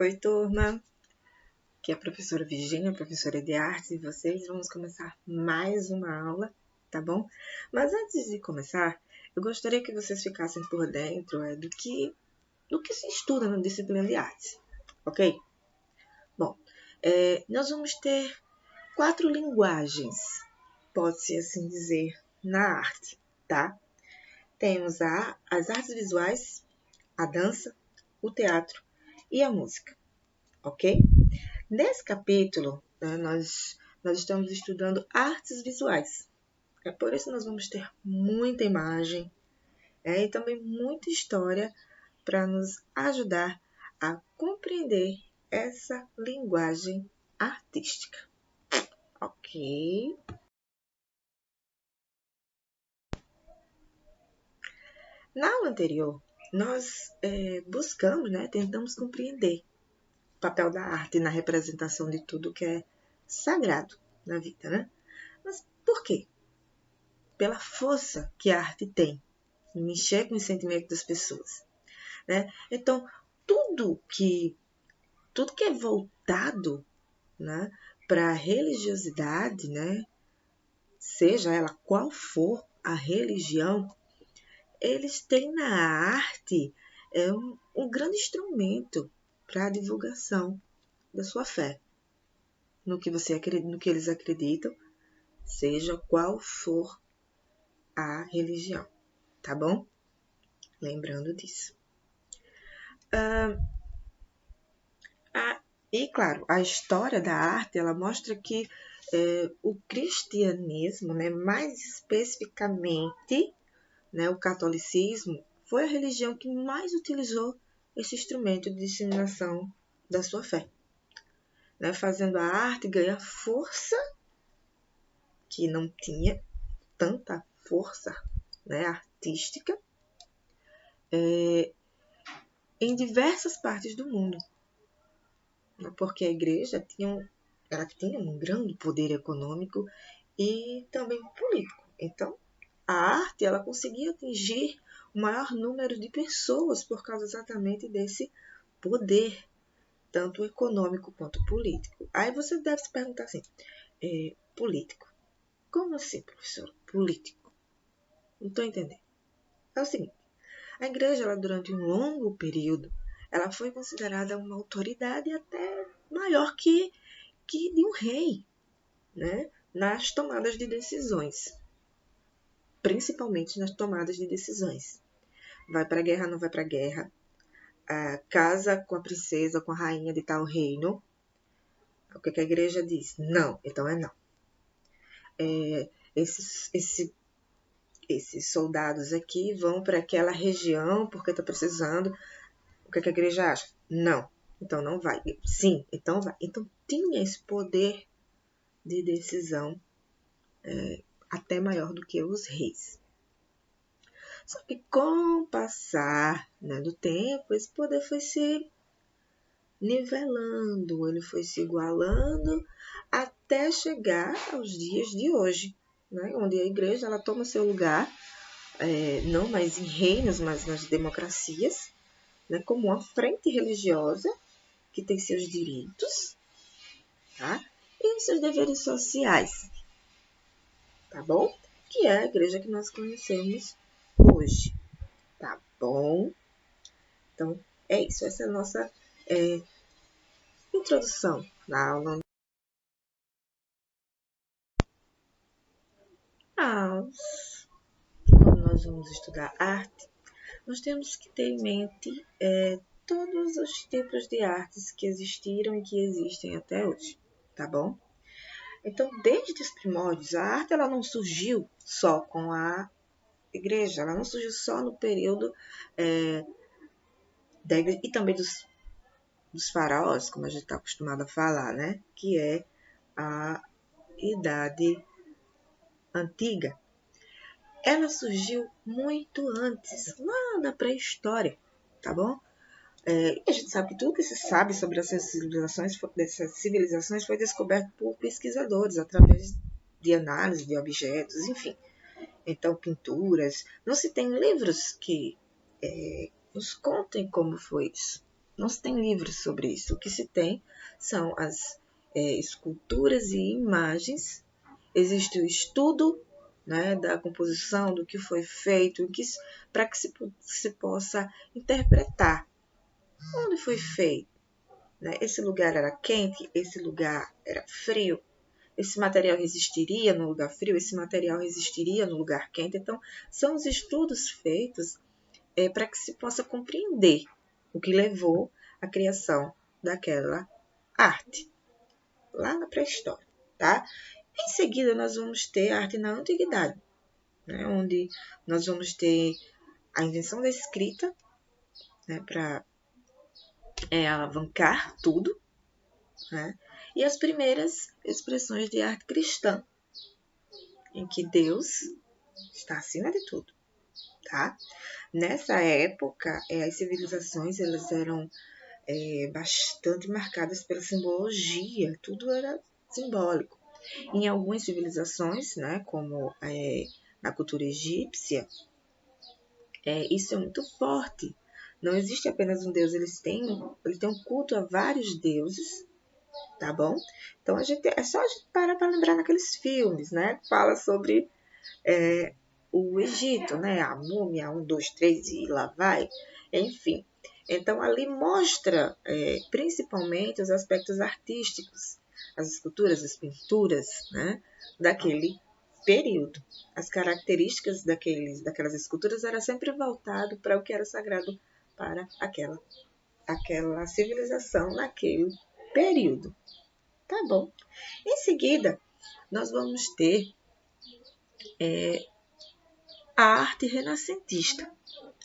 Oi, turma! Aqui é a professora Virgínia, professora de artes, e vocês vamos começar mais uma aula, tá bom? Mas antes de começar, eu gostaria que vocês ficassem por dentro do que se estuda na disciplina de artes, ok? Bom, nós vamos ter 4 linguagens, pode-se assim dizer, na arte, tá? Temos as artes visuais, a dança, o teatro e a música, ok? Nesse capítulo, nós estamos estudando artes visuais. É por isso que nós vamos ter muita imagem e também muita história para nos ajudar a compreender essa linguagem artística. Ok? Na aula anterior, nós buscamos, tentamos compreender o papel da arte na representação de tudo que é sagrado na vida, né? Mas por quê? Pela força que a arte tem em mexer com os sentimentos das pessoas, né? Então, tudo que é voltado, né, para a religiosidade, né, seja ela qual for a religião, eles têm na arte um grande instrumento para a divulgação da sua fé, no que eles acreditam, seja qual for a religião, tá bom? Lembrando disso. E, claro, a história da arte, ela mostra que o cristianismo, né, mais especificamente, né, o catolicismo, foi a religião que mais utilizou esse instrumento de disseminação da sua fé, né, fazendo a arte ganhar força que não tinha tanta força, né, artística em diversas partes do mundo, porque a igreja tinha um grande poder econômico e também político. Então, a arte ela conseguia atingir o maior número de pessoas por causa exatamente desse poder, tanto econômico quanto político. Aí você deve se perguntar assim, político? Como assim, professor? Político? Não estou entendendo. É o seguinte, a igreja, ela, durante um longo período, ela foi considerada uma autoridade até maior que de um rei, né, nas tomadas de decisões, principalmente nas tomadas de decisões. Vai para a guerra, não vai para a guerra, casa com a princesa, com a rainha de tal reino. O que a igreja diz? Não, então é não. Esses soldados aqui vão para aquela região porque está precisando. O que a igreja acha? Não, então não vai. Sim, então vai. Então tinha esse poder de decisão até maior do que os reis. Só que com o passar, né, do tempo, esse poder foi se nivelando, ele foi se igualando até chegar aos dias de hoje, né, onde a igreja ela toma seu lugar, não mais em reinos, mas nas democracias, né, como uma frente religiosa que tem seus direitos, tá? E os seus deveres sociais, tá bom? Que é a igreja que nós conhecemos hoje, tá bom? Então, é isso. Essa é a nossa introdução na aula. Quando nós vamos estudar arte, nós temos que ter em mente todos os tipos de artes que existiram e que existem até hoje, tá bom? Então, desde os primórdios, a arte ela não surgiu só com a igreja, ela não surgiu só no período da igreja e também dos faraós, como a gente está acostumado a falar, né? Que é a Idade Antiga. Ela surgiu muito antes, lá na pré-história, tá bom? E a gente sabe que tudo que se sabe sobre essas civilizações foi descoberto por pesquisadores, através de análise de objetos, enfim. Então, pinturas. Não se tem livros que nos contem como foi isso, Não se tem livros sobre isso. O que se tem são as esculturas e imagens. Existe o estudo, né, da composição, do que foi feito, para que se possa interpretar onde foi feito. Né? Esse lugar era quente, esse lugar era frio, esse material resistiria no lugar frio, esse material resistiria no lugar quente. Então, são os estudos feitos para que se possa compreender o que levou à criação daquela arte, lá na pré-história. Tá? Em seguida, nós vamos ter a arte na antiguidade, né? Onde nós vamos ter a invenção da escrita, né? Para alavancar tudo, né? E as primeiras expressões de arte cristã, em que Deus está acima de tudo. Tá? Nessa época, as civilizações elas eram bastante marcadas pela simbologia, tudo era simbólico. Em algumas civilizações, né, como na cultura egípcia, isso é muito forte. Não existe apenas um Deus, eles têm um culto a vários deuses, tá bom? Então, é só a gente parar para lembrar naqueles filmes, né? Fala sobre o Egito, né? A múmia, 1, 2, 3 e lá vai. Enfim, então ali mostra principalmente os aspectos artísticos, as esculturas, as pinturas, né? Daquele período. As características daquelas esculturas era sempre voltado para o que era sagrado para aquela civilização naquele período. Tá bom. Em seguida, nós vamos ter a arte renascentista.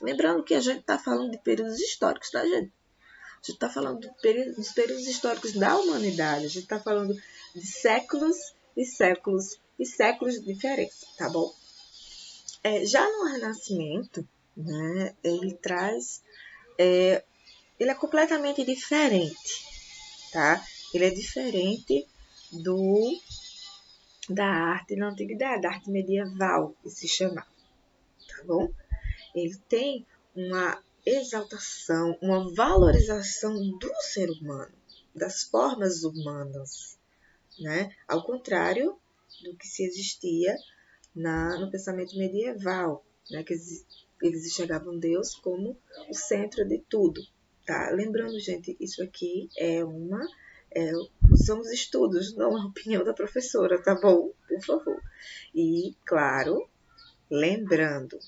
Lembrando que a gente está falando de períodos históricos, tá, gente? A gente está falando dos períodos históricos da humanidade. A gente está falando de séculos e séculos e séculos de diferença, tá bom? Já no Renascimento, né, ele é completamente diferente, tá? Ele é diferente da arte na antiguidade, da arte medieval, que se chamava, tá bom? Ele tem uma exaltação, uma valorização do ser humano, das formas humanas, né? Ao contrário do que se existia no pensamento medieval, né? Que eles enxergavam Deus como o centro de tudo, tá? Lembrando, gente, isso aqui são os estudos, não a opinião da professora, tá bom? Por favor. E, claro, lembrando,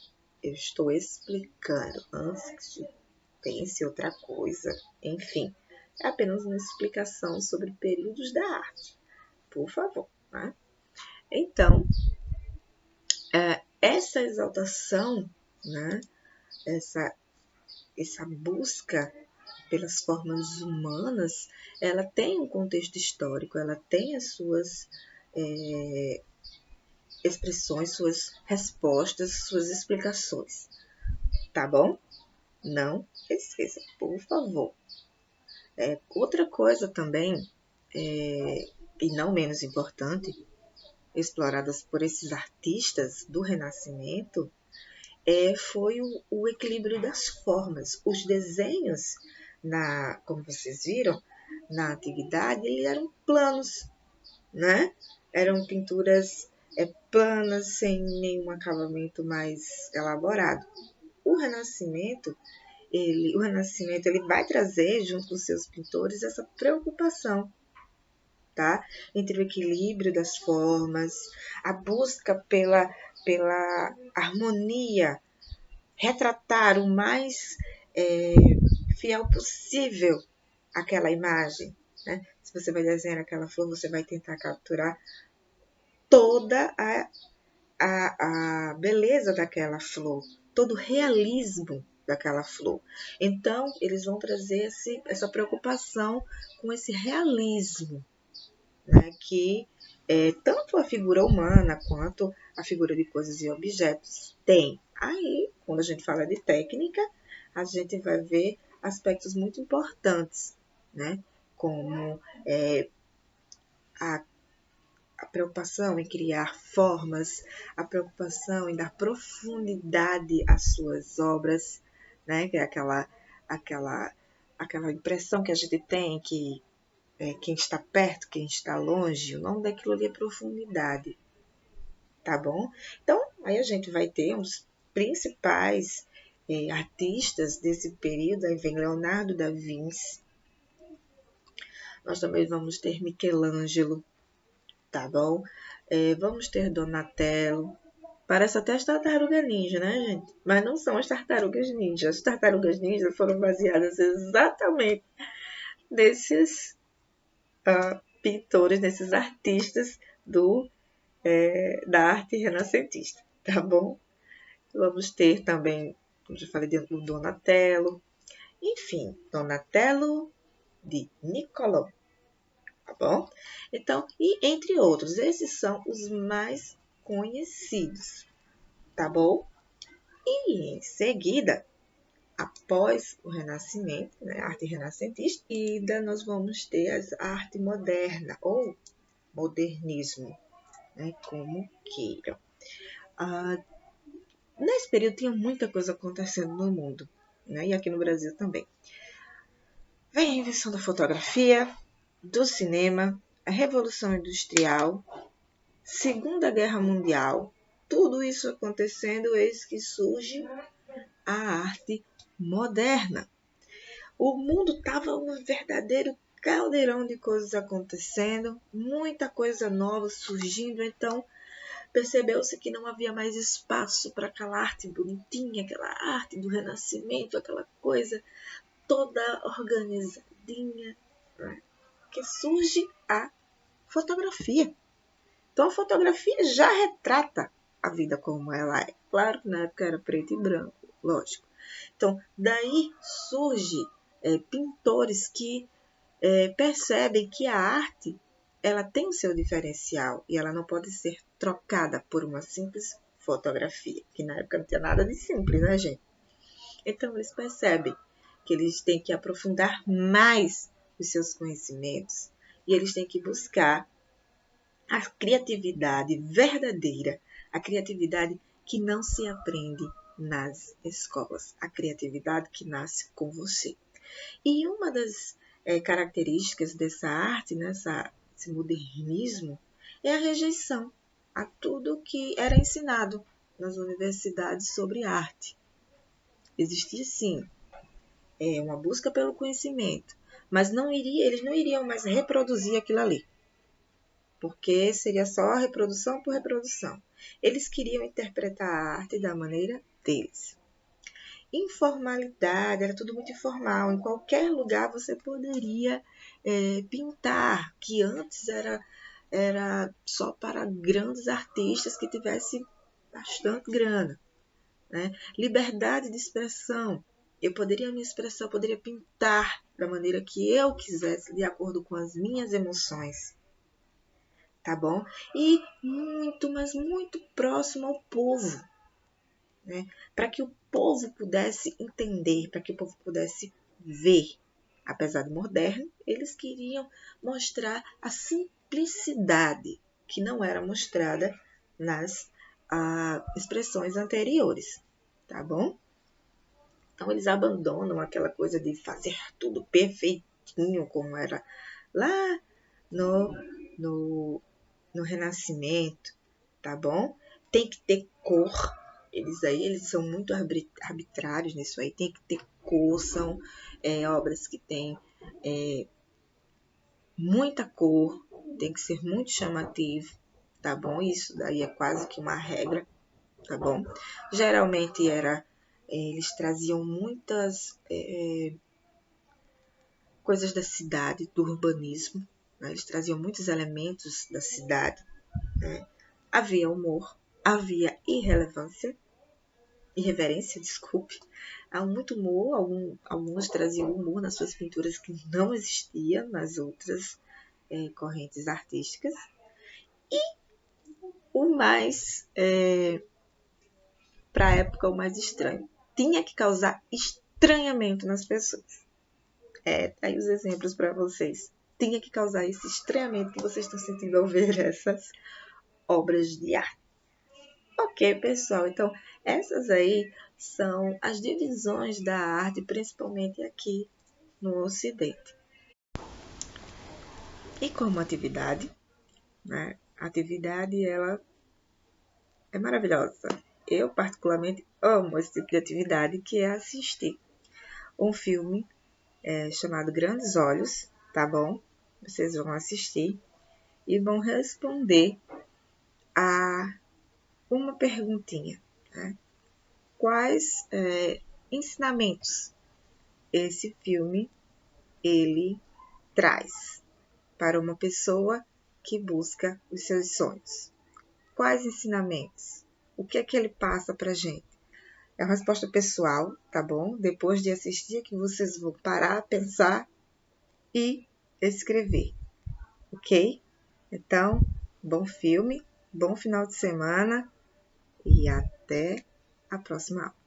eu estou explicando antes que pense outra coisa. Enfim, é apenas uma explicação sobre períodos da arte. Por favor. Né? Então, essa exaltação, né? essa busca pelas formas humanas, ela tem um contexto histórico, ela tem as suas expressões, suas respostas, suas explicações. Tá bom? Não esqueça, por favor. Outra coisa também, e não menos importante, exploradas por esses artistas do Renascimento, foi o equilíbrio das formas. Os desenhos, como vocês viram, na antiguidade, eles eram planos, né? Eram pinturas planas, sem nenhum acabamento mais elaborado. O Renascimento ele vai trazer, junto com os seus pintores, essa preocupação, tá? Entre o equilíbrio das formas, a busca pela harmonia, retratar o mais fiel possível aquela imagem, né? Se você vai desenhar aquela flor, você vai tentar capturar toda a beleza daquela flor, todo o realismo daquela flor. Então, eles vão trazer essa preocupação com esse realismo, né, que tanto a figura humana quanto a figura de coisas e objetos tem. Aí, quando a gente fala de técnica, a gente vai ver aspectos muito importantes, né, como a preocupação em criar formas, a preocupação em dar profundidade às suas obras, né? Que é aquela aquela impressão que a gente tem que quem está perto, quem está longe, o nome daquilo ali é profundidade, tá bom? Então, aí a gente vai ter uns principais artistas desse período, aí vem Leonardo da Vinci, nós também vamos ter Michelangelo, tá bom? Vamos ter Donatello. Parece até as tartarugas ninja, né, gente? Mas não são as tartarugas ninja. As tartarugas ninja foram baseadas exatamente nesses pintores, nesses artistas da arte renascentista, tá bom? Vamos ter também, como já falei, o Donatello. Enfim, Donatello de Niccolò, tá bom? Então, e entre outros, esses são os mais conhecidos, tá bom? E em seguida, após o Renascimento, né, a arte renascentista, nós vamos ter a arte moderna ou modernismo, né, como queiram. Nesse período tinha muita coisa acontecendo no mundo, né, e aqui no Brasil também. Vem a invenção da fotografia, do cinema, a Revolução Industrial, Segunda Guerra Mundial, tudo isso acontecendo, eis que surge a arte moderna. O mundo estava um verdadeiro caldeirão de coisas acontecendo, muita coisa nova surgindo, então percebeu-se que não havia mais espaço para aquela arte bonitinha, aquela arte do Renascimento, aquela coisa toda organizadinha, né? Que surge a fotografia. Então a fotografia já retrata a vida como ela é. Claro que na época era preto e branco, lógico. Então daí surge pintores que percebem que a arte ela tem o seu diferencial e ela não pode ser trocada por uma simples fotografia, que na época não tinha nada de simples, né, gente? Então eles percebem que eles têm que aprofundar mais os seus conhecimentos e eles têm que buscar a criatividade verdadeira, a criatividade que não se aprende nas escolas, a criatividade que nasce com você. E uma das características dessa arte, esse modernismo, é a rejeição a tudo que era ensinado nas universidades sobre arte. Existia, sim, uma busca pelo conhecimento, mas eles não iriam mais reproduzir aquilo ali, porque seria só reprodução por reprodução. Eles queriam interpretar a arte da maneira deles. Informalidade, era tudo muito informal. Em qualquer lugar você poderia pintar, que antes era só para grandes artistas que tivessem bastante grana, né? Liberdade de expressão. Eu poderia me expressar, eu poderia pintar da maneira que eu quisesse, de acordo com as minhas emoções. Tá bom? E muito, mas muito próximo ao povo, né? Para que o povo pudesse entender, para que o povo pudesse ver. Apesar de moderno, eles queriam mostrar a simplicidade que não era mostrada nas expressões anteriores, tá bom? Então eles abandonam aquela coisa de fazer tudo perfeitinho como era lá no Renascimento, tá bom? Tem que ter cor. Eles são muito arbitrários nisso aí. Tem que ter cor, são obras que têm muita cor, tem que ser muito chamativo, tá bom? Isso daí é quase que uma regra, tá bom? Geralmente eles traziam muitas coisas da cidade, do urbanismo, né? Eles traziam muitos elementos da cidade, né? Havia humor, havia irreverência, desculpe. Há muito humor, alguns traziam humor nas suas pinturas que não existia nas outras correntes artísticas. E o mais, para a época, o mais estranho. Tinha que causar estranhamento nas pessoas. Tá aí os exemplos para vocês. Tinha que causar esse estranhamento que vocês estão sentindo ao ver essas obras de arte. Ok, pessoal, então essas aí são as divisões da arte, principalmente aqui no Ocidente. E como atividade, né? A atividade, ela é maravilhosa. Eu, particularmente, amo esse tipo de atividade, que é assistir um filme chamado Grandes Olhos, tá bom? Vocês vão assistir e vão responder a uma perguntinha, né? Quais ensinamentos esse filme ele traz para uma pessoa que busca os seus sonhos? Quais ensinamentos? O que é que ele passa para gente? É uma resposta pessoal, tá bom? Depois de assistir, que vocês vão parar, pensar e escrever, ok? Então, bom filme, bom final de semana e até a próxima aula.